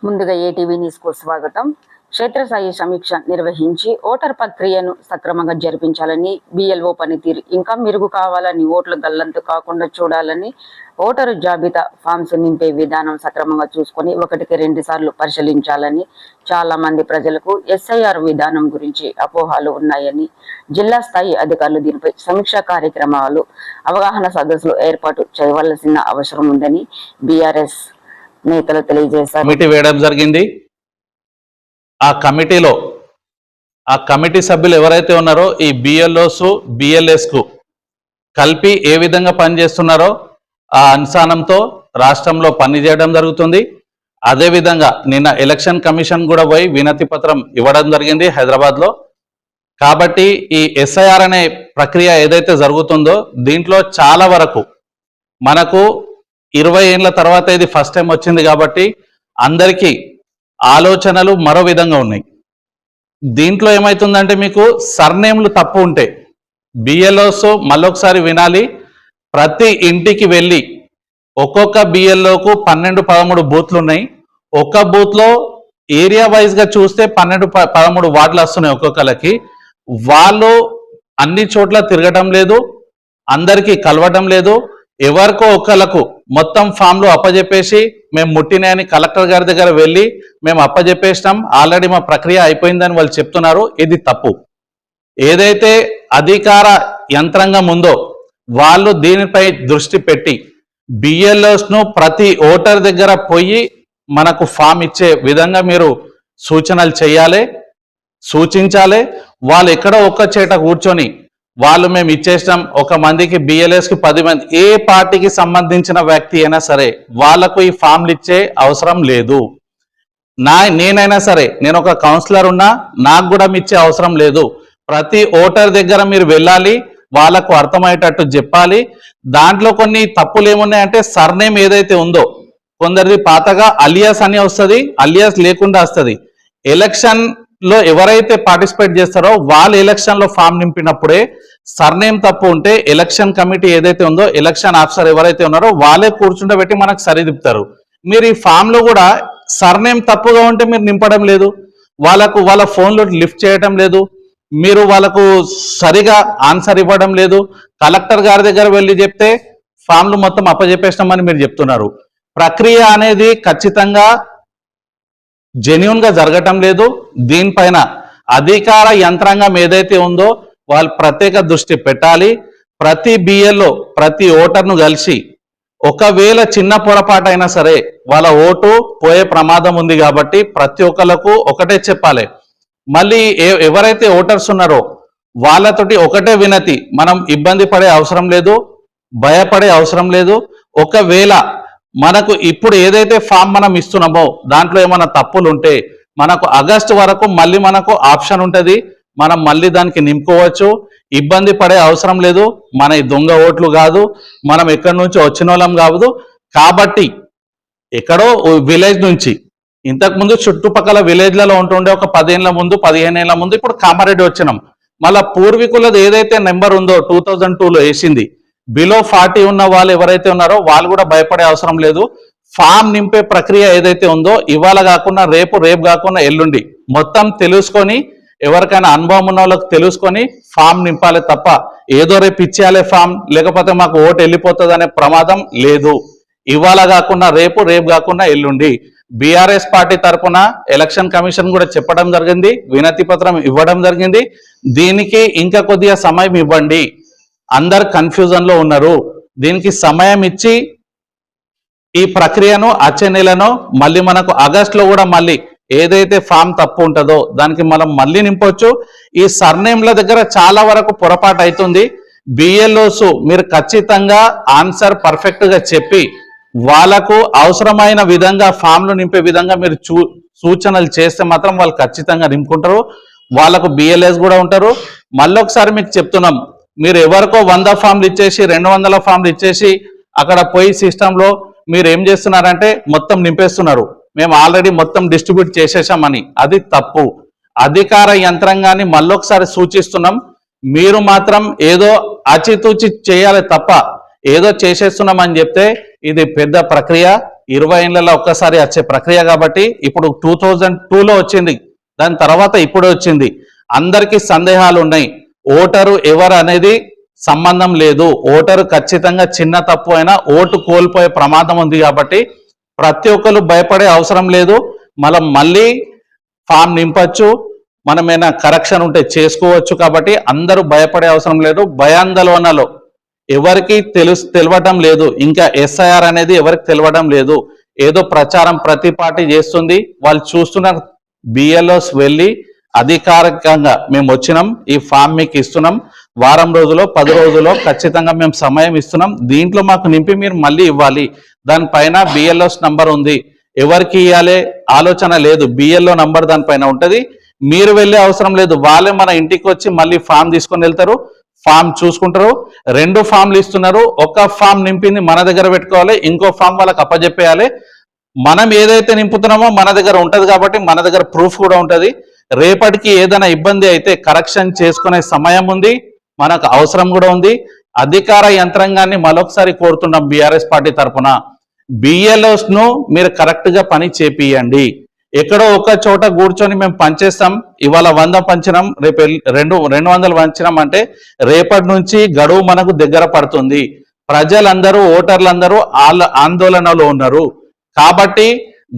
ముందుగా ATV news కు స్వాగతం. క్షేత్రస్థాయి సమీక్ష నిర్వహించి ఓటర్ ప్రక్రియను సక్రమంగా జరిపించాలని, బిఎల్ఓ పనితీరు ఇంకా మెరుగు కావాలని, ఓట్ల గల్లంతు కాకుండా చూడాలని, ఓటరు జాబితా ఫామ్స్ నింపే విధానం సక్రమంగా చూసుకొని 1కి 2 సార్లు పరిశీలించాలని, చాలా మంది ప్రజలకు ఎస్ఐఆర్ విధానం గురించి అపోహలు ఉన్నాయని, జిల్లా స్థాయి అధికారులు దీనిపై సమీక్షా కార్యక్రమాలు, అవగాహన సదస్సులు ఏర్పాటు చేయవలసిన అవసరం ఉందని బీఆర్ఎస్ నేతలు తెలియజేశారు. కమిటీ వేయడం జరిగింది. ఆ కమిటీ సభ్యులు ఎవరైతే ఉన్నారో ఈ బిఎల్ఓస్ బిఎల్ఎస్ కు కలిపి ఏ విధంగా పనిచేస్తున్నారో ఆ అనుసానంతో రాష్ట్రంలో పనిచేయడం జరుగుతుంది. అదేవిధంగా నిన్న ఎలక్షన్ కమిషన్ కూడా పోయి వినతి పత్రం ఇవ్వడం జరిగింది హైదరాబాద్లో. కాబట్టి ఈ ఎస్ఐఆర్ అనే ప్రక్రియ ఏదైతే జరుగుతుందో దీంట్లో చాలా వరకు మనకు 20 ఏళ్ల తర్వాత ఇది ఫస్ట్ టైం వచ్చింది కాబట్టి అందరికీ ఆలోచనలు మరో విధంగా ఉన్నాయి. దీంట్లో ఏమవుతుందంటే మీకు సర్నేమ్లు తప్పు ఉంటాయి. బిఎల్ఓస్ మళ్ళొకసారి వినాలి, ప్రతి ఇంటికి వెళ్ళి ఒక్కొక్క బిఎల్ఓకు 12-13 బూత్లు ఉన్నాయి. ఒక్క బూత్లో ఏరియా వైజ్గా చూస్తే 12-13 వార్డులు వస్తున్నాయి ఒక్కొక్కరికి. వాళ్ళు అన్ని చోట్ల తిరగడం లేదు, అందరికీ కలవడం లేదు. ఎవరికో ఒకళ్ళకు మొత్తం ఫామ్లు అప్పజెప్పేసి మేము ముట్టినాయని కలెక్టర్ గారి దగ్గర వెళ్ళి మేము అప్పజెప్పేసినాం, ఆల్రెడీ మా ప్రక్రియ అయిపోయిందని వాళ్ళు చెప్తున్నారు. ఇది తప్పు. ఏదైతే అధికార యంత్రాంగం ఉందో వాళ్ళు దీనిపై దృష్టి పెట్టి బిఎల్ఓస్ను ప్రతి ఓటర్ దగ్గర పోయి మనకు ఫామ్ ఇచ్చే విధంగా మీరు సూచనలు చేయాలి, సూచించాలి. వాళ్ళు ఎక్కడో ఒక్క చేట కూర్చొని వాళ్ళు మేము ఇచ్చేసినాం, 1 మందికి బిఎల్ఎస్కి 10 మంది, ఏ పార్టీకి సంబంధించిన వ్యక్తి అయినా సరే వాళ్లకు ఈ ఫామ్లు ఇచ్చే అవసరం లేదు. నేనైనా సరే, నేను ఒక కౌన్సిలర్ ఉన్నా, నాకు కూడా ఇచ్చే అవసరం లేదు. ప్రతి ఓటర్ దగ్గర మీరు వెళ్ళాలి, వాళ్ళకు అర్థమయ్యేటట్టు చెప్పాలి. దాంట్లో కొన్ని తప్పులు ఏమున్నాయంటే సర్నేమ్ ఏదైతే ఉందో కొందరిది పాతగా అలియాస్ అని వస్తుంది, అలియాస్ లేకుండా వస్తుంది. ఎలక్షన్ లో ఎవరైతే పార్టిసిపేట్ చేస్తారో వాళ్ళు ఎలక్షన్ లో ఫామ్ నింపినప్పుడే సర్నేమ్ తప్పు ఉంటే ఎలక్షన్ కమిటీ ఏదైతే ఉందో ఎలక్షన్ ఆఫీసర్ ఎవరైతే ఉన్నారో వాళ్ళే కూర్చుండబెట్టి మనకు సరిదిప్పుతారు. మీరు ఈ ఫామ్ లో కూడా సర్నేమ్ తప్పుగా ఉంటే మీరు నింపడం లేదు, వాళ్ళ ఫోన్లో లిఫ్ట్ చేయడం లేదు, మీరు వాళ్ళకు సరిగా ఆన్సర్ ఇవ్వడం లేదు. కలెక్టర్ గారి దగ్గర వెళ్ళి చెప్తే ఫామ్లు మొత్తం అప్పచెప్పేసినామని మీరు చెప్తున్నారు. ప్రక్రియ అనేది ఖచ్చితంగా జెన్యూన్ గా జరగటం లేదు. దీనిపైన అధికార యంత్రాంగం ఏదైతే ఉందో వాళ్ళు ప్రత్యేక దృష్టి పెట్టాలి. ప్రతి బిఎల్ఓ ప్రతి ఓటర్ను కలిసి ఒకవేళ చిన్న పొరపాటు అయినా సరే వాళ్ళ ఓటు పోయే ప్రమాదం ఉంది కాబట్టి ప్రతి ఒక్కళ్ళకు ఒకటే చెప్పాలి. మళ్ళీ ఎవరైతే ఓటర్స్ ఉన్నారో వాళ్ళతోటి ఒకటే వినతి, మనం ఇబ్బంది పడే అవసరం లేదు, భయపడే అవసరం లేదు. ఒకవేళ మనకు ఇప్పుడు ఏదైతే ఫామ్ మనం ఇస్తున్నామో దాంట్లో ఏమైనా తప్పులు ఉంటే మనకు ఆగస్టు వరకు మళ్ళీ మనకు ఆప్షన్ ఉంటుంది, మనం మళ్ళీ దానికి నింపుకోవచ్చు. ఇబ్బంది పడే అవసరం లేదు. మన దొంగ ఓట్లు కాదు, మనం ఎక్కడి నుంచి వచ్చిన వాళ్ళం కాదు. కాబట్టి ఎక్కడో విలేజ్ నుంచి ఇంతకుముందు చుట్టుపక్కల విలేజ్లలో ఉంటుండే ఒక 10 ఏళ్ల ముందు 15 ఏళ్ల ముందు ఇప్పుడు కామారెడ్డి వచ్చినాం. మళ్ళా పూర్వీకులది ఏదైతే నెంబర్ ఉందో 2002లో వేసింది, బిలో 40 ఉన్న వాళ్ళు ఎవరైతే ఉన్నారో వాళ్ళు కూడా భయపడే అవసరం లేదు. ఫామ్ నింపే ప్రక్రియ ఏదైతే ఉందో ఇవాళ కాకుండా రేపు కాకుండా ఎల్లుండి మొత్తం తెలుసుకొని ఎవరికైనా అనుభవం ఉన్న వాళ్ళకి తెలుసుకొని ఫామ్ నింపాలి తప్ప ఏదో రేపు ఇచ్చేయాలి ఫామ్, లేకపోతే మాకు ఓటు వెళ్ళిపోతుంది అనే ప్రమాదం లేదు. ఇవాళ కాకుండా రేపు కాకుండా ఎల్లుండి బీఆర్ఎస్ పార్టీ తరఫున ఎలక్షన్ కమిషన్ కూడా చెప్పడం జరిగింది, వినతి పత్రం ఇవ్వడం జరిగింది. దీనికి ఇంకా కొద్దిగా సమయం ఇవ్వండి, అందరు కన్ఫ్యూజన్ లో ఉన్నారు. దీనికి సమయం ఇచ్చి ఈ ప్రక్రియను వచ్చే నెలను మళ్ళీ మనకు ఆగస్టులో కూడా మళ్ళీ ఏదైతే ఫామ్ తప్పు ఉంటుందో దానికి మనం మళ్ళీ నింపొచ్చు. ఈ సర్నేమ్ల దగ్గర చాలా వరకు పొరపాటు అవుతుంది. బిఎల్ఓస్ మీరు ఖచ్చితంగా ఆన్సర్ పర్ఫెక్ట్ గా చెప్పి వాళ్ళకు అవసరమైన విధంగా ఫామ్లు నింపే విధంగా మీరు సూచనలు చేస్తే మాత్రం వాళ్ళు ఖచ్చితంగా నింపుకుంటారు. వాళ్ళకు బిఎల్ఎస్ కూడా ఉంటారు. మళ్ళొకసారి మీకు చెప్తున్నాం, మీరు ఎవరికో 100 ఫామ్లు ఇచ్చేసి 200 ఫామ్లు ఇచ్చేసి అక్కడ పోయి సిస్టంలో మీరు ఏం చేస్తున్నారంటే మొత్తం నింపేస్తున్నారు, మేము ఆల్రెడీ మొత్తం డిస్ట్రిబ్యూట్ చేసేసామని. అది తప్పు. అధికార యంత్రాంగాన్ని మళ్ళొకసారి సూచిస్తున్నాం, మీరు మాత్రం ఏదో ఆచితూచి చేయాలి తప్ప ఏదో చేసేస్తున్నామని చెప్తే ఇది పెద్ద ప్రక్రియ, 20 ఏళ్ళలో ఒక్కసారి వచ్చే ప్రక్రియ కాబట్టి ఇప్పుడు 2002లో వచ్చింది, దాని తర్వాత ఇప్పుడు వచ్చింది. అందరికీ సందేహాలు ఉన్నాయి. ఓటరు ఎవరు అనేది సంబంధం లేదు. ఓటరు ఖచ్చితంగా చిన్న తప్పు అయినా ఓటు కోల్పోయే ప్రమాదం ఉంది కాబట్టి ప్రతి ఒక్కరు భయపడే అవసరం లేదు. మనం మళ్ళీ ఫామ్ నింపచ్చు, మనమేనా కరెక్షన్ ఉంటే చేసుకోవచ్చు. కాబట్టి అందరూ భయపడే అవసరం లేదు. భయాందోళనలో ఎవరికి తెలియటం లేదు. ఇంకా ఎస్ఐఆర్ అనేది ఎవరికి తెలియడం లేదు. ఏదో ప్రచారం ప్రతి పార్టీ చేస్తుంది. వాళ్ళు చూస్తున్నారు. బిఎల్ఓస్ వెళ్ళి అధికారికంగా మేము వచ్చినాం, ఈ ఫామ్ మీకు ఇస్తున్నాం, వారం రోజులో 10 రోజుల్లో ఖచ్చితంగా మేము సమయం ఇస్తున్నాం, దీంట్లో మాకు నింపి మీరు మళ్ళీ ఇవ్వాలి. దానిపైన బిఎల్ఓస్ నంబర్ ఉంది. ఎవరికి ఇవ్వాలి ఆలోచన లేదు. బిఎల్ఓ నంబర్ దానిపైన ఉంటుంది. మీరు వెళ్ళే అవసరం లేదు. వాళ్ళే మన ఇంటికి వచ్చి మళ్ళీ ఫామ్ తీసుకొని వెళ్తారు, ఫామ్ చూసుకుంటారు. 2 ఫామ్లు ఇస్తున్నారు. ఒక ఫామ్ నింపింది మన దగ్గర పెట్టుకోవాలి, ఇంకో ఫామ్ వాళ్ళకి అప్పచెప్పేయాలి. మనం ఏదైతే నింపుతున్నామో మన దగ్గర ఉంటది కాబట్టి మన దగ్గర ప్రూఫ్ కూడా ఉంటది. రేపటికి ఏదైనా ఇబ్బంది అయితే కరెక్షన్ చేసుకునే సమయం ఉంది, మనకు అవసరం కూడా ఉంది. అధికార యంత్రాంగాన్ని మరొకసారి కోరుతున్నాం బీఆర్ఎస్ పార్టీ తరఫున, బిఎల్ఓస్ ను మీరు కరెక్ట్ గా పని చేపియండి. ఎక్కడో ఒక చోట కూర్చొని మేము పనిచేస్తాం, ఇవాళ 100 పంచినాం, రేపు 200 పంచినాం అంటే రేపటి నుంచి గడువు మనకు దగ్గర పడుతుంది. ప్రజలందరూ ఓటర్లందరూ ఆందోళనలో ఉన్నారు. కాబట్టి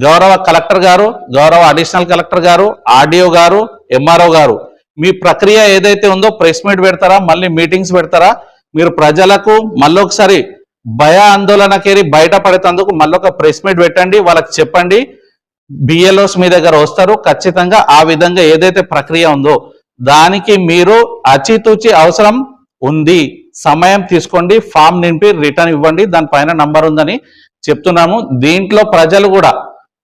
గౌరవ కలెక్టర్ గారు, గౌరవ అడిషనల్ కలెక్టర్ గారు, ఆర్డీఓ గారు, ఎంఆర్ఓ గారు, మీ ప్రక్రియ ఏదైతే ఉందో ప్రెస్ మీట్ పెడతారా, మళ్ళీ మీటింగ్స్ పెడతారా? మీరు ప్రజలకు మళ్ళొకసారి భయ ఆందోళనకేరి బయటపడేందుకు మళ్ళొక ప్రెస్ మీట్ పెట్టండి, వాళ్ళకి చెప్పండి. బిఎల్ఓస్ మీ దగ్గర వస్తారు ఖచ్చితంగా. ఆ విధంగా ఏదైతే ప్రక్రియ ఉందో దానికి మీరు అచితూచి అవసరం ఉంది, సమయం తీసుకోండి, ఫామ్ నింపి రిటర్న్ ఇవ్వండి, దానిపైన నంబర్ ఉందని చెప్తున్నాము. దీంట్లో ప్రజలు కూడా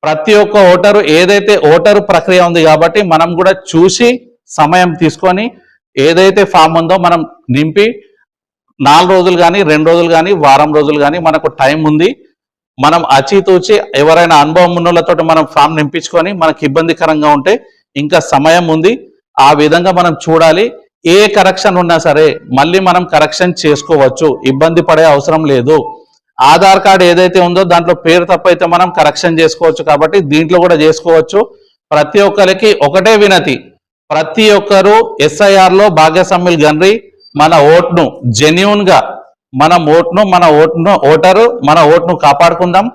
ప్రతి ఒక్క ఓటరు ఏదైతే ఓటరు ప్రక్రియ ఉంది కాబట్టి మనం కూడా చూసి సమయం తీసుకొని ఏదైతే ఫామ్ ఉందో మనం నింపి 4 రోజులు కానీ 2 రోజులు కానీ వారం రోజులు కానీ మనకు టైం ఉంది. మనం అచితూచి ఎవరైనా అనుభవం ఉన్నోళ్ళతో మనం ఫామ్ నింపించుకొని మనకి ఇబ్బందికరంగా ఉంటే ఇంకా సమయం ఉంది. ఆ విధంగా మనం చూడాలి. ఏ కరెక్షన్ ఉన్నా సరే మళ్ళీ మనం కరెక్షన్ చేసుకోవచ్చు, ఇబ్బంది పడే అవసరం లేదు. ఆధార్ కార్డు ఏదైతే ఉందో దాంట్లో పేరు తప్పైతే మనం కరెక్షన్ చేసుకోవచ్చు కాబట్టి దీంట్లో కూడా చేసుకోవచ్చు. ప్రతి ఒక్కరికి ఒకటే వినతి, ప్రతి ఒక్కరు ఎస్ఐఆర్ లో భాగస్వామ్యులు గండ్రి. మన ఓట్ను జెన్యూన్ గా మన ఓటును కాపాడుకుందాం,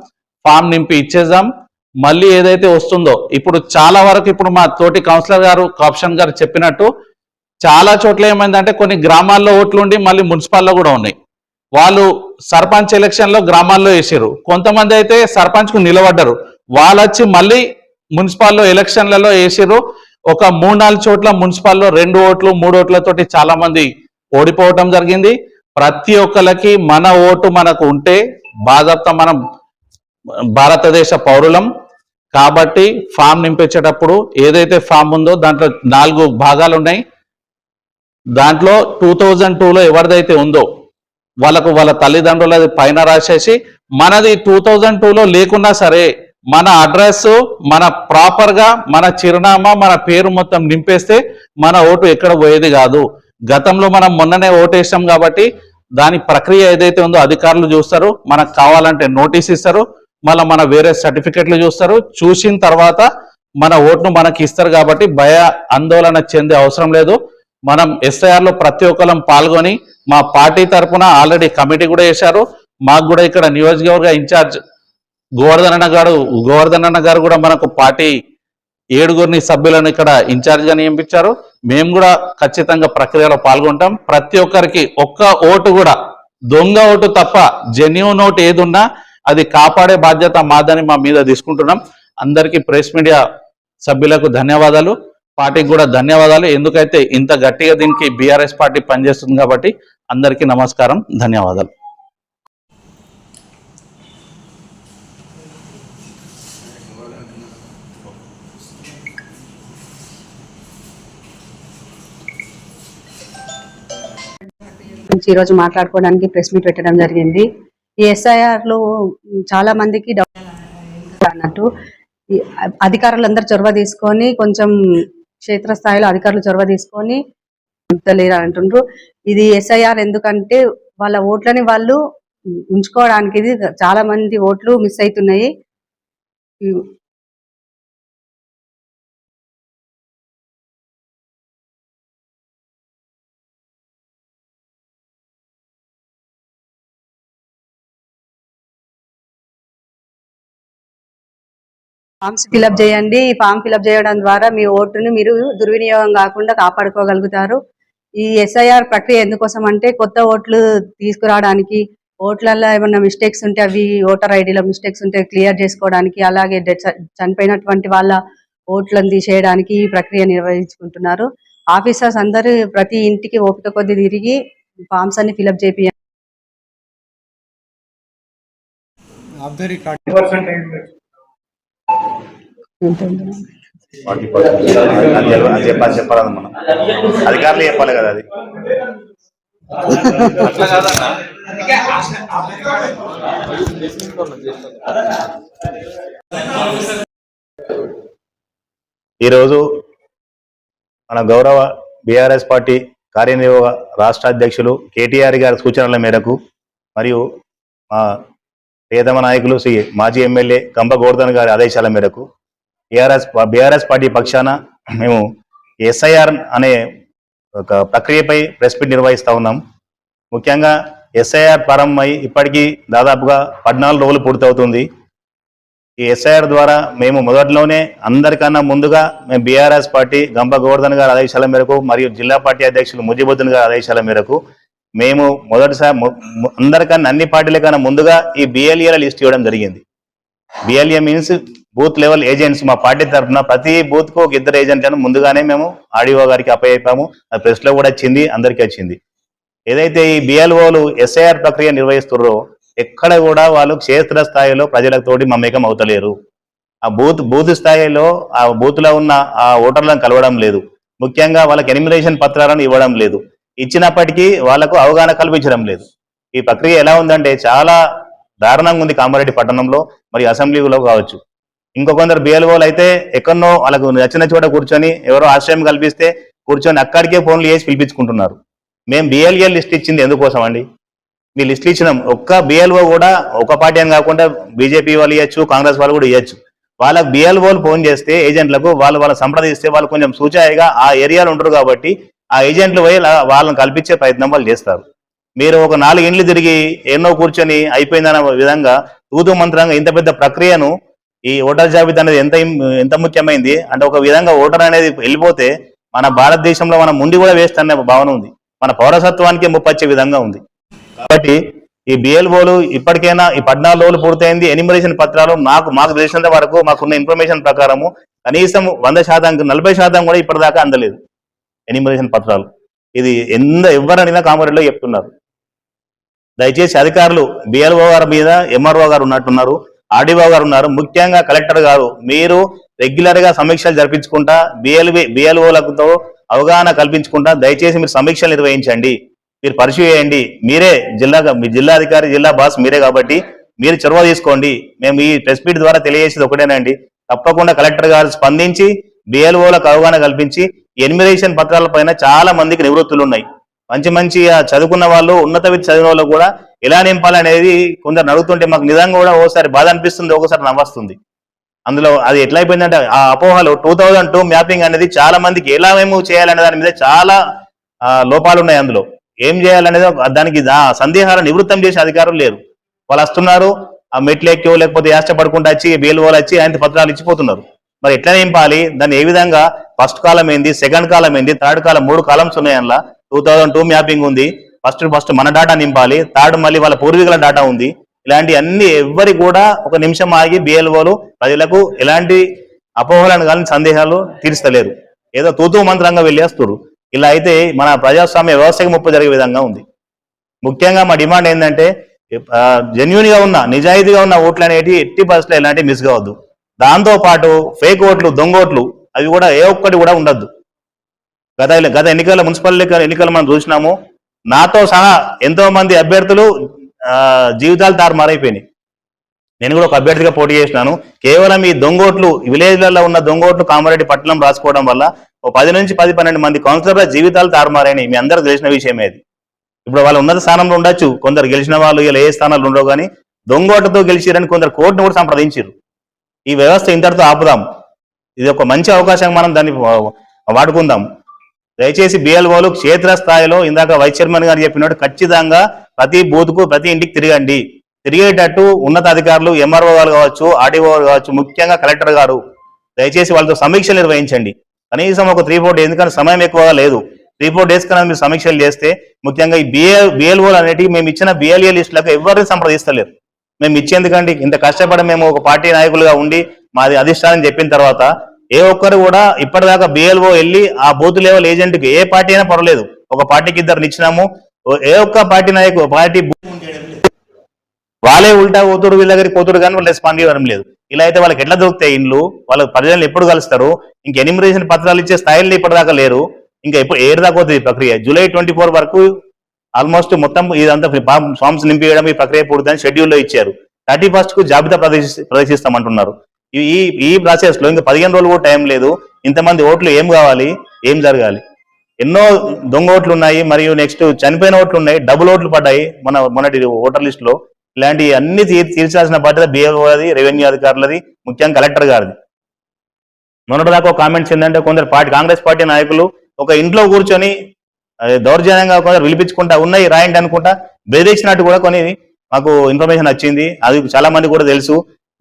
ఫామ్ నింపి ఇచ్చేద్దాం. మళ్ళీ ఏదైతే వస్తుందో ఇప్పుడు చాలా వరకు ఇప్పుడు మా తోటి కౌన్సిలర్ గారు, కాప్షన్ గారు చెప్పినట్టు చాలా చోట్ల ఏమైందంటే కొన్ని గ్రామాల్లో ఓట్లుండి మళ్ళీ మున్సిపాల్లో కూడా ఉన్నాయి. వాళ్ళు సర్పంచ్ ఎలక్షన్ లో గ్రామాల్లో వేసారు, కొంతమంది అయితే సర్పంచ్ కు నిలబడ్డారు, వాళ్ళు వచ్చి మళ్ళీ మున్సిపాల్లో ఎలక్షన్లలో వేసారు. ఒక 3-4 చోట్ల మున్సిపాల్లో 2 ఓట్లు 3 ఓట్లతోటి చాలా మంది ఓడిపోవటం జరిగింది. ప్రతి ఒక్కరికి మన ఓటు మనకు ఉంటే బాధ్యత, మనం భారతదేశ పౌరులం కాబట్టి ఫామ్ నింపించేటప్పుడు ఏదైతే ఫామ్ ఉందో దాంట్లో 4 భాగాలు ఉన్నాయి. దాంట్లో 2002లో ఎవరిదైతే ఉందో వాళ్ళ తల్లిదండ్రులది పైన రాసేసి, మనది 2002లో లేకున్నా సరే మన అడ్రస్, మన ప్రాపర్ గా మన చిరునామా, మన పేరు మొత్తం నింపేస్తే మన ఓటు ఎక్కడ పోయేది కాదు. గతంలో మనం మొన్ననే ఓటు వేసాం కాబట్టి దాని ప్రక్రియ ఏదైతే ఉందో అధికారులు చూస్తారు, మనకు కావాలంటే నోటీస్ ఇస్తారు, మళ్ళీ మన వేరే సర్టిఫికెట్లు చూస్తారు, చూసిన తర్వాత మన ఓటును మనకి ఇస్తారు. కాబట్టి భయ ఆందోళన చెందే అవసరం లేదు. మనం ఎస్ఐఆర్ లో ప్రతి ఒక్కరం పాల్గొని, మా పార్టీ తరఫున ఆల్రెడీ కమిటీ కూడా వేశారు. మాకు కూడా ఇక్కడ నియోజకవర్గ ఇన్ఛార్జ్ గోవర్ధన్ అన్న గారు కూడా మనకు పార్టీ 7 సభ్యులను ఇక్కడ ఇన్ఛార్జ్ గా నియమించారు. మేము కూడా ఖచ్చితంగా ప్రక్రియలో పాల్గొంటాం. ప్రతి ఒక్కరికి ఒక్క ఓటు కూడా దొంగ ఓటు తప్ప జెన్యూన్ ఓటు ఏదున్నా అది కాపాడే బాధ్యత మాదని మా మీద తీసుకుంటున్నాం. అందరికీ ప్రెస్ మీడియా సభ్యులకు ధన్యవాదాలు, పార్టీకి కూడా ధన్యవాదాలు. ఎందుకైతే ఇంత గట్టిగా దీనికి బీఆర్ఎస్ పార్టీ పనిచేస్తుంది కాబట్టి అందరికీ నమస్కారం, ధన్యవాదాలు. ఈరోజు మాట్లాడుకోవడానికి ప్రెస్ మీట్ పెట్టడం జరిగింది. ఈ ఎస్ఐఆర్ లో చాలా మందికి అన్నట్టు అధికారులందరూ చొరవ తీసుకొని, కొంచెం క్షేత్రస్థాయిలో అధికారులు చొరవ తీసుకొని లేరు అంటుండ్రు. ఇది ఎస్ఐఆర్ ఎందుకంటే వాళ్ళ ఓట్లని వాళ్ళు ఉంచుకోవడానికి ఇది చాలా మంది ఓట్లు మిస్ అవుతున్నాయి. ఫామ్స్ ఫిలప్ చేయండి. ఈ ఫామ్ ఫిలప్ చేయడం ద్వారా మీ ఓటుని మీరు దుర్వినియోగం కాకుండా కాపాడుకోగలుగుతారు. ఈ ఎస్ఐఆర్ ప్రక్రియ ఎందుకోసం అంటే కొత్త ఓట్లు తీసుకురావడానికి, ఓట్లలో ఏమన్నా మిస్టేక్స్ ఉంటే అవి ఓటర్ ఐడిలో మిస్టేక్స్ ఉంటే క్లియర్ చేసుకోవడానికి, అలాగే చనిపోయినటువంటి వాళ్ళ ఓట్లను తీసేయడానికి ఈ ప్రక్రియ నిర్వహించుకుంటున్నారు. ఆఫీసర్స్ అందరూ ప్రతి ఇంటికి ఓపిక కొద్ది తిరిగి ఫామ్స్ అన్ని ఫిలప్ చేపియండి. చెప్పాలి మనం అధికారులు చెప్పాలి కదా అది. ఈరోజు మన గౌరవ బీఆర్ఎస్ పార్టీ కార్యనిర్వాహక రాష్ట్ర అధ్యక్షులు కేటీఆర్ గారి సూచనల మేరకు మరియు మా ప్రియతమ నాయకులు శ్రీ మాజీ ఎమ్మెల్యే గంప గోవర్ధన్ గారి ఆదేశాల మేరకు బీఆర్ఎస్ పార్టీ పక్షాన మేము ఎస్ఐఆర్ అనే ఒక ప్రక్రియపై ప్రెస్ మీట్ నిర్వహిస్తూ ఉన్నాం. ముఖ్యంగా ఎస్ఐఆర్ ప్రారంభమై ఇప్పటికీ దాదాపుగా 14 రోజులు పూర్తవుతుంది. ఈ ఎస్ఐఆర్ ద్వారా మేము మొదట్లోనే అందరికన్నా ముందుగా మేము బీఆర్ఎస్ పార్టీ గంప గోవర్ధన్ గారి ఆదేశాల మేరకు మరియు జిల్లా పార్టీ అధ్యక్షులు ముజిబుద్దీన్ గారి ఆదేశాల మేరకు మేము మొదటిసారి అందరికన్నా అన్ని పార్టీల కన్నా ముందుగా ఈ బిఎల్ఏల లిస్ట్ ఇవ్వడం జరిగింది. BLA means booth level agents. మా పార్టీ తరఫున ప్రతి బూత్ కు ఒక 2 ఏజెంట్లను ముందుగానే మేము ఆర్డీఓ గారికి అప్పయ్యాము. అది ప్రెస్ లో కూడా వచ్చింది, అందరికీ వచ్చింది. ఏదైతే ఈ బిఎల్ఓలు ఎస్ఐఆర్ ప్రక్రియ నిర్వహిస్తున్నారో ఎక్కడ కూడా వాళ్ళు క్షేత్ర స్థాయిలో ప్రజలతోటి మమేకం అవుతలేరు. ఆ బూత్ స్థాయిలో ఆ బూత్ లో ఉన్న ఆ ఓటర్లను కలవడం లేదు. ముఖ్యంగా వాళ్ళకి ఎనిమినేషన్ పత్రాలను ఇవ్వడం లేదు. ఇచ్చినప్పటికీ వాళ్లకు అవగాహన కల్పించడం లేదు. ఈ ప్రక్రియ ఎలా ఉందంటే చాలా దారుణంగా ఉంది. కామారెడ్డి పట్టణంలో మరి అసెంబ్లీలో కావచ్చు. ఇంకొందరు బిఎల్ఓలు అయితే ఎక్కడనో వాళ్ళకు నచ్చిన చోట కూర్చొని ఎవరో ఆశ్రయం కల్పిస్తే కూర్చొని అక్కడికే ఫోన్లు చేసి పిలిపించుకుంటున్నారు. మేము బిఎల్ఏ లిస్ట్ ఇచ్చింది ఎందుకోసం అండి? మీ లిస్ట్ ఇచ్చినాం. ఒక్క బిఎల్ఓ కూడా ఒక పార్టీ అని కాకుండా బీజేపీ వాళ్ళు ఇవ్వచ్చు, కాంగ్రెస్ వాళ్ళు కూడా ఇవ్వచ్చు. వాళ్ళకి బిఎల్ఓలు ఫోన్ చేస్తే ఏజెంట్లకు వాళ్ళు సంప్రదిస్తే వాళ్ళు కొంచెం సూచాయిగా ఆ ఏరియాలో ఉంటారు కాబట్టి ఆ ఏజెంట్లు పోయి వాళ్ళని కల్పించే ప్రయత్నం వాళ్ళు చేస్తారు. మీరు ఒక 4 ఇండ్లు తిరిగి ఎన్నో కూర్చొని అయిపోయిందన్న విధంగా తూతు మంత్రంగా ఇంత పెద్ద ప్రక్రియను ఈ ఓటర్ జాబితా అనేది ఎంత ముఖ్యమైంది అంటే ఒక విధంగా ఓటర్ అనేది వెళ్ళిపోతే మన భారతదేశంలో మనం ముందు కూడా వేస్ట్ అనే భావన ఉంది. మన పౌరసత్వానికి ముప్పొచ్చే విధంగా ఉంది. కాబట్టి ఈ బిఎల్ఓలు ఇప్పటికైనా ఈ 14 రోజులు పూర్తయింది. ఎనిమరేషన్ పత్రాలు మాకు తెలిసినంత వరకు మాకున్న ఇన్ఫర్మేషన్ ప్రకారము కనీసం 100%, 40% కూడా ఇప్పటిదాకా అందలేదు ఎనిమరేషన్ పత్రాలు. ఇది ఎవరనినా కామారెడ్డిలో చెప్తున్నారు. దయచేసి అధికారులు బిఎల్ఓ గారి మీద ఎంఆర్ఓ గారు ఉన్నట్టున్నారు, ఆర్డీఓ గారు ఉన్నారు, ముఖ్యంగా కలెక్టర్ గారు మీరు రెగ్యులర్ గా సమీక్షలు జరిపించుకుంటా బిఎల్ఓలతో అవగాహన కల్పించుకుంటా దయచేసి మీరు సమీక్షలు నిర్వహించండి, మీరు పరిశీలి చేయండి. మీరే మీ జిల్లా అధికారి, జిల్లా బాస్ మీరే కాబట్టి మీరు చొరవ తీసుకోండి. మేము ఈ ప్రెస్ మీట్ ద్వారా తెలియజేసేది ఒకటేనండి, తప్పకుండా కలెక్టర్ గారు స్పందించి బిఎల్ఓలకు అవగాహన కల్పించి ఎనిమిరేషన్ పత్రాల పైన చాలా మందికి నివృత్తులు ఉన్నాయి. మంచి చదువుకున్న వాళ్ళు, ఉన్నత విద్య చదివిన వాళ్ళు కూడా ఎలా నింపాలనేది కొందరు అడుగుతుంటే మాకు నిజంగా కూడా ఒకసారి బాధ అనిపిస్తుంది, ఒకసారి నవ్వొస్తుంది. అందులో అది ఎట్లా అయిపోయిందంటే ఆ అపోహలు 2002 మ్యాపింగ్ అనేది చాలా మందికి ఎలా మేము చేయాలనే దాని మీద చాలా లోపాలు ఉన్నాయి. అందులో ఏం చేయాలనేది దానికి సందేహాలను నివృత్తం చేసే అధికారులు లేరు. వాళ్ళు వస్తున్నారు, ఆ మెట్లు ఎక్కో లేకపోతే యాష్టపడుకుంటూ వచ్చి బిఎల్ఓలు వచ్చి ఆయన పత్రాలు ఇచ్చిపోతున్నారు. మరి ఎట్లా నింపాలి, దాన్ని ఏ విధంగా ఫస్ట్ కాలం ఏంది, సెకండ్ కాలం ఏంది, థర్డ్ కాలం, 3 కాలమ్స్ ఉన్నాయి. అందులో 2002 మ్యాపింగ్ ఉంది. ఫస్ట్ మన డేటా నింపాలి, థర్డ్ మళ్ళీ వాళ్ళ పూర్వీకుల డేటా ఉంది. ఇలాంటి అన్ని ఎవ్వరికి కూడా ఒక నిమిషం ఆగి బిఎల్ఓలు ప్రజలకు ఎలాంటి అపోహలను కానీ సందేహాలు తీర్చలేరు. ఏదో తూతూ మంత్రంగా వెళ్ళేస్తారు. ఇలా అయితే మన ప్రజాస్వామ్య వ్యవస్థకి ముప్పు జరిగే విధంగా ఉంది. ముఖ్యంగా మా డిమాండ్ ఏంటంటే జెన్యూన్ గా ఉన్న, నిజాయితీగా ఉన్న ఓట్లు అనేవి ఎట్టి పరిస్థితుల్లో ఎలాంటి మిస్ కావద్దు. దాంతో పాటు ఫేక్ ఓట్లు, దొంగ ఓట్లు అవి కూడా ఏ ఒక్కటి కూడా ఉండద్దు. గత ఎన్నికల మున్సిపల్ ఎన్నికలు మనం చూసినాము. నాతో సహా ఎంతో మంది అభ్యర్థులు జీవితాలు తారుమారైపోయినాయి. నేను కూడా ఒక అభ్యర్థిగా పోటీ చేసినాను. కేవలం ఈ దొంగోట్లు, విలేజ్లలో ఉన్న దొంగోట్లు కామారెడ్డి పట్టణం రాసుకోవడం వల్ల 10 నుంచి 12 మంది కౌన్సిలర్ల జీవితాలు తారుమారైనాయి. మీ అందరికి తెలిసిన విషయమే అది. ఇప్పుడు వాళ్ళు ఉన్నత స్థానంలో ఉండొచ్చు, కొందరు గెలిచిన వాళ్ళు ఇలా ఏ స్థానాలు ఉండవు, కానీ దొంగోటతో గెలిచిరని కొందరు కోర్టును కూడా సంప్రదించారు. ఈ వ్యవస్థ ఇంతటితో ఆపుదాం. ఇది ఒక మంచి అవకాశం, మనం దాన్ని వాడుకుందాం. దయచేసి బిఎల్ఓలు క్షేత్రస్థాయిలో ఇందాక వైస్ చైర్మన్ గారు చెప్పినట్టు ఖచ్చితంగా ప్రతి బూత్కు ప్రతి ఇంటికి తిరగండి. తిరిగేటట్టు ఉన్నతాధికారులు ఎంఆర్ఓ గారు కావచ్చు, ఆర్డీఓ గారు కావచ్చు, ముఖ్యంగా కలెక్టర్ గారు దయచేసి వాళ్ళతో సమీక్షలు నిర్వహించండి. కనీసం ఒక 3-4 డేస్, ఎందుకంటే సమయం ఎక్కువగా లేదు. 3-4 డేస్ కన్నా మీరు సమీక్షలు చేస్తే, ముఖ్యంగా ఈ బిఎల్ఓలు అనేటివి మేము ఇచ్చిన బిఎల్ఏ లిస్టులకు ఎవరిని సంప్రదిస్తలేరు. మేము ఇచ్చేందుకండి ఇంత కష్టపడి మేము ఒక పార్టీ నాయకులుగా ఉండి మాది అధిష్టానం చెప్పిన తర్వాత ఏ ఒక్కరు కూడా ఇప్పటిదాకా బిఎల్ఓ వెళ్ళి ఆ బూత్ లెవెల్ ఏజెంట్కి ఏ పార్టీ అయినా పర్వాలేదు, ఒక పార్టీకి 2 ఇచ్చినాము, ఏ ఒక్క పార్టీ నాయకు పార్టీ వాళ్ళే ఉల్టా పోతుడు, వీళ్ళ దగ్గరికి పోతుడు, కానీ వాళ్ళు రెస్పాండ్ ఇవ్వడం లేదు. ఇలా అయితే వాళ్ళకి ఎట్లా దొరుకుతాయి ఇండ్లు? వాళ్ళ ప్రజలు ఎప్పుడు కలుస్తారు? ఇంక ఎనిమిరేషన్ పత్రాలు ఇచ్చే స్థాయిలో ఇప్పటిదాకా లేరు. ఇంకా ఎప్పుడు ఏడు దాకా అవుతుంది ఈ ప్రక్రియ? జూలై 24 వరకు ఆల్మోస్ట్ మొత్తం ఇదంతా ఫామ్స్ నింపివేయడం, ఈ ప్రక్రియ పూర్తిని షెడ్యూల్లో ఇచ్చారు. 31st కు జాబితా ప్రదర్శిస్తామంటున్నారు. ఈ ప్రాసెస్ లో ఇంకా 15 రోజులు కూడా టైం లేదు. ఇంతమంది ఓట్లు ఏం కావాలి, ఏం జరగాలి? ఎన్నో దొంగ ఓట్లు ఉన్నాయి, మరియు నెక్స్ట్ చనిపోయిన ఓట్లు ఉన్నాయి, డబుల్ ఓట్లు పడ్డాయి మొన్నటి ఓటర్ లిస్ట్ లో. ఇలాంటి అన్ని తీర్చాల్సిన బాధ్యత బిఎల్ఓది, రెవెన్యూ అధికారులది, ముఖ్యంగా కలెక్టర్ గారిది. మొన్నటిదాకా ఒక కామెంట్స్ ఏంటంటే, కొందరు కాంగ్రెస్ పార్టీ నాయకులు ఒక ఇంట్లో కూర్చొని దౌర్జన్యంగా కొందరు విలిపించుకుంటా ఉన్నాయి రాయండి అనుకుంటా బెదిరించినట్టు కూడా కొన్ని మాకు ఇన్ఫర్మేషన్ వచ్చింది. అది చాలా మంది కూడా తెలుసు.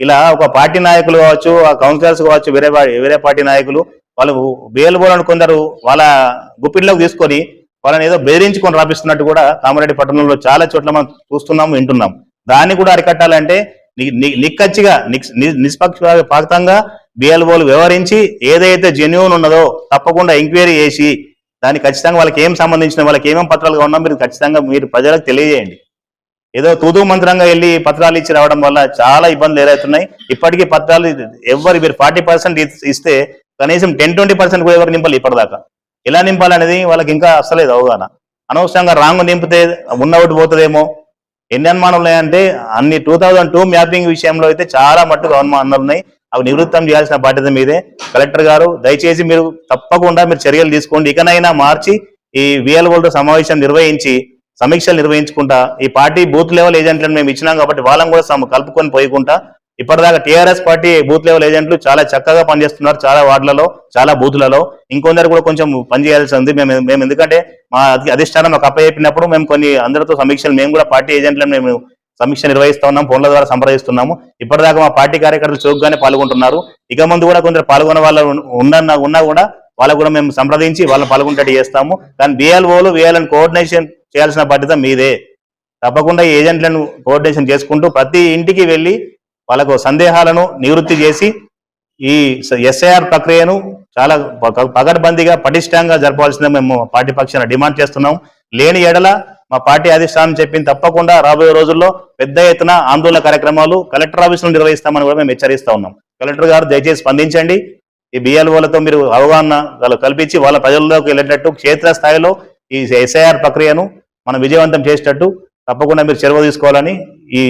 ఇలా ఒక పార్టీ నాయకులు కావచ్చు, ఆ కౌన్సిలర్స్ కావచ్చు, వేరే పార్టీ నాయకులు వాళ్ళు బిఎల్ఓలను కొందరు వాళ్ళ గుప్పిట్లోకి తీసుకొని వాళ్ళని ఏదో బెదిరించుకొని రాపిస్తున్నట్టు కూడా కామారెడ్డి పట్టణంలో చాలా చోట్ల మనం చూస్తున్నాము, వింటున్నాం. దాన్ని కూడా అరికట్టాలంటే నిక్కచ్చిగా నిష్పక్షపాతంగా బిఎల్ఓలు వ్యవహరించి ఏదైతే జెన్యూన్ ఉన్నదో తప్పకుండా ఎంక్వైరీ చేసి దాన్ని ఖచ్చితంగా వాళ్ళకి ఏం సంబంధించిన, వాళ్ళకి ఏమేమి పత్రాలుగా ఉన్నా మీరు ఖచ్చితంగా మీరు ప్రజలకు తెలియజేయండి. ఏదో తూతూ మంత్రంగా వెళ్ళి పత్రాలు ఇచ్చి రావడం వల్ల చాలా ఇబ్బందులు ఎదురవుతున్నాయి. ఇప్పటికీ పత్రాలు మీరు 40% ఇస్తే కనీసం 10-20% కూడా ఎవరు నింపాలి ఇప్పటిదాకా. ఎలా నింపాలనేది వాళ్ళకి ఇంకా అసలేదు అవగాహన. అనవసరంగా రాంగ్ నింపితే ఉన్న ఒకటి పోతుందేమో. ఎన్ని అనుమానాలు ఉన్నాయంటే, అన్ని 2002 మ్యాపింగ్ విషయంలో అయితే చాలా మట్టుకు అనుమానాలు ఉన్నాయి. అవి నివృత్తం చేయాల్సిన బాధ్యత మీదే. కలెక్టర్ గారు దయచేసి మీరు తప్పకుండా మీరు చర్యలు తీసుకోండి. ఇకనైనా మార్చి ఈ బిఎల్ఓలతో సమావేశం నిర్వహించి సమీక్షలు నిర్వహించుకుంటా ఈ పార్టీ బూత్ లెవెల్ ఏజెంట్లను మేము ఇచ్చినాం కాబట్టి వాళ్ళని కూడా కలుపుకొని పోయకుండా, ఇప్పటిదాకా టీఆర్ఎస్ పార్టీ బూత్ లెవెల్ ఏజెంట్లు చాలా చక్కగా పనిచేస్తున్నారు, చాలా వార్డులలో, చాలా బూత్లలో. ఇంకొందరు కూడా కొంచెం పనిచేయాల్సి ఉంది. మేము ఎందుకంటే మా అధిష్టానం మాకు అప్పచెప్పినప్పుడు మేము కొన్ని అందరితో సమీక్షలు, మేము కూడా పార్టీ ఏజెంట్లను మేము సమీక్ష నిర్వహిస్తా ఉన్నాం, ఫోన్ల ద్వారా సంప్రదిస్తున్నాము. ఇప్పటిదాకా మా పార్టీ కార్యకర్తలు చౌకగానే పాల్గొంటున్నారు. ఇక ముందు కూడా కొందరు పాల్గొనే వాళ్ళు ఉన్నా కూడా వాళ్ళకు కూడా మేము సంప్రదించి వాళ్ళని పాల్గొనేటట్టు చేస్తాము. కానీ బిఎల్ఓలు వీళ్ళని కోఆర్డినేషన్ చేయాల్సిన బాధ్యత మీదే. తప్పకుండా ఈ ఏజెంట్లను కోఆర్డినేషన్ చేసుకుంటూ ప్రతి ఇంటికి వెళ్ళి వాళ్ళకు సందేహాలను నివృత్తి చేసి ఈ ఎస్ఐఆర్ ప్రక్రియను చాలా పకడ్బందీగా పటిష్టంగా జరపాల్సిందే మేము పార్టీ పక్షాన డిమాండ్ చేస్తున్నాం. లేని ఎడల మా పార్టీ అధిష్టానం చెప్పింది తప్పకుండా రాబోయే రోజుల్లో పెద్ద ఎత్తున ఆందోళన కార్యక్రమాలు కలెక్టర్ ఆఫీసులో నిర్వహిస్తామని కూడా మేము హెచ్చరిస్తా ఉన్నాం. కలెక్టర్ గారు దయచేసి స్పందించండి. ఈ బిఎల్ఓలతో మీరు అవగాహన కల్పించి వాళ్ళ ప్రజల్లోకి వెళ్ళేటట్టు క్షేత్రస్థాయిలో ఈ ఎస్ఐఆర్ ప్రక్రియను మనం విజయవంతం చేసేటట్టు తప్పకుండా మీరు చొరవ తీసుకోవాలని ఈ